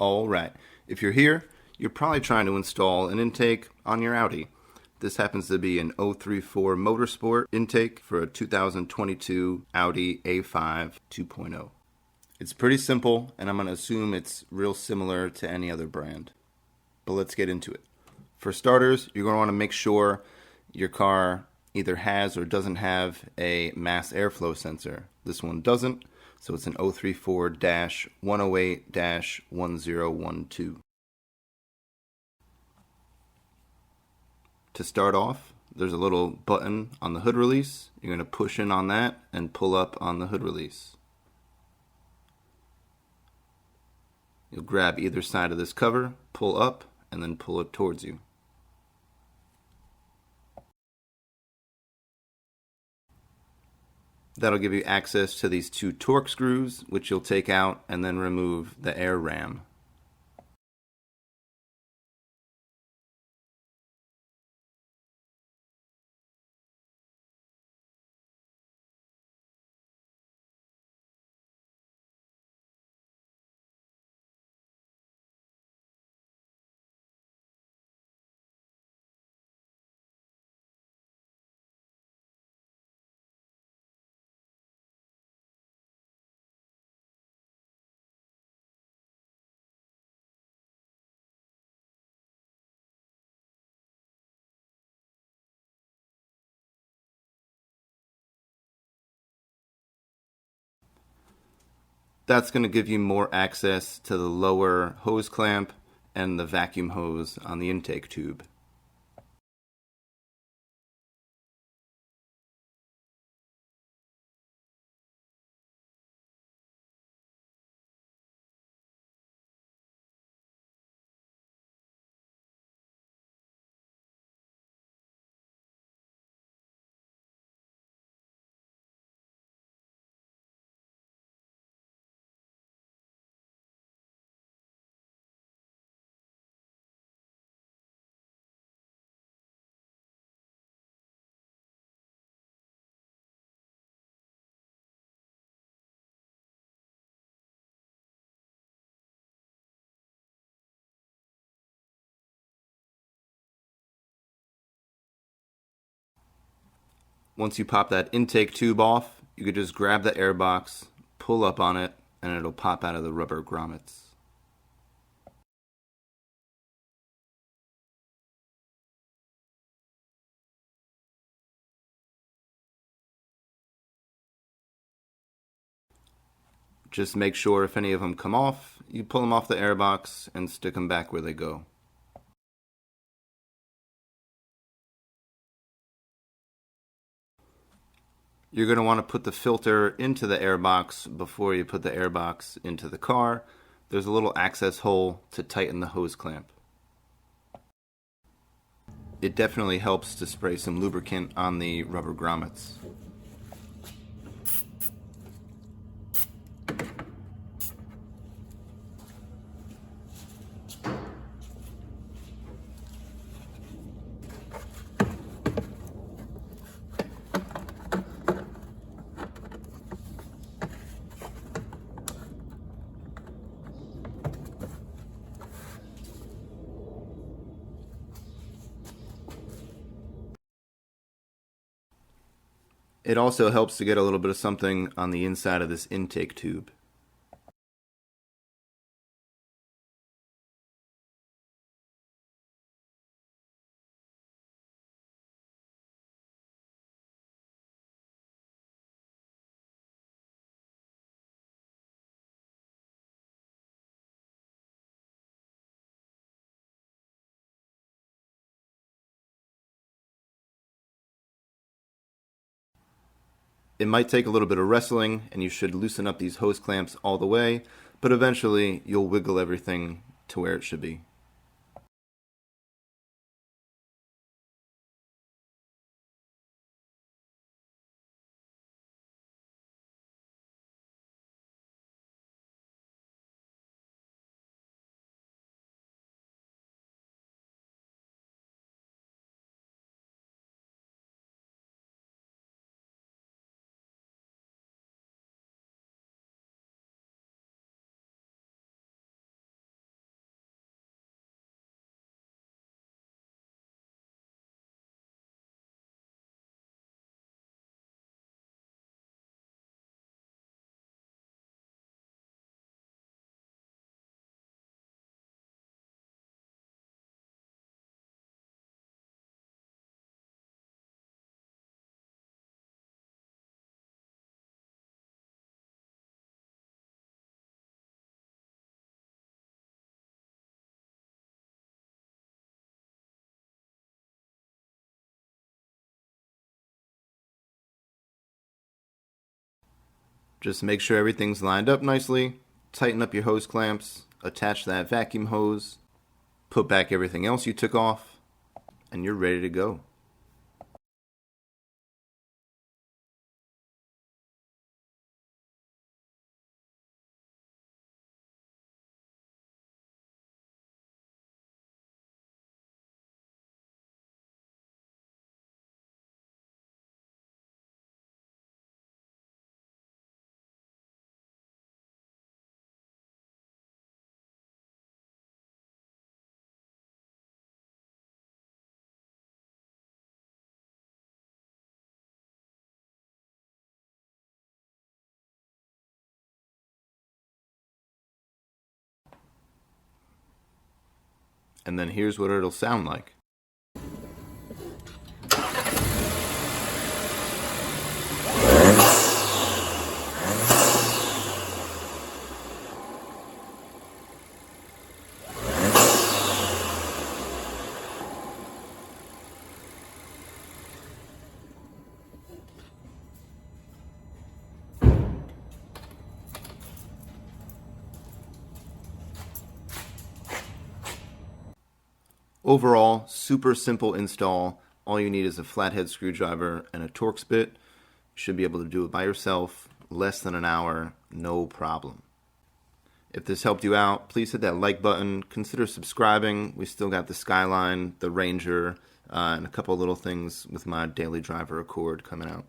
Alright, if you're here, you're probably trying to install an intake on your Audi. This happens to be an 034 Motorsport intake for a 2022 Audi A5 2.0. It's pretty simple, and I'm going to assume it's real similar to any other brand. But let's get into it. For starters, you're going to want to make sure your car either has or doesn't have a mass airflow sensor. This one doesn't, so it's an 034-108-1012. To start off, there's a little button on the hood release. You're going to push in on that and pull up on the hood release. You'll grab either side of this cover, pull up, and then pull it towards you. That'll give you access to these two torque screws, which you'll take out and then remove the air ram. That's going to give you more access to the lower hose clamp and the vacuum hose on the intake tube. Once you pop that intake tube off, you could just grab the air box, pull up on it, and it'll pop out of the rubber grommets. Just make sure if any of them come off, you pull them off the air box and stick them back where they go. You're going to want to put the filter into the air box before you put the air box into the car. There's a little access hole to tighten the hose clamp. It definitely helps to spray some lubricant on the rubber grommets. It also helps to get a little bit of something on the inside of this intake tube. It might take a little bit of wrestling, and you should loosen up these hose clamps all the way, but eventually you'll wiggle everything to where it should be. Just make sure everything's lined up nicely, tighten up your hose clamps, attach that vacuum hose, put back everything else you took off, and you're ready to go. And then here's what it'll sound like. Overall, super simple install. All you need is a flathead screwdriver and a Torx bit. You should be able to do it by yourself, less than an hour, no problem. If this helped you out, please hit that like button. Consider subscribing. We still got the Skyline, the Ranger, and a couple little things with my daily driver Accord coming out.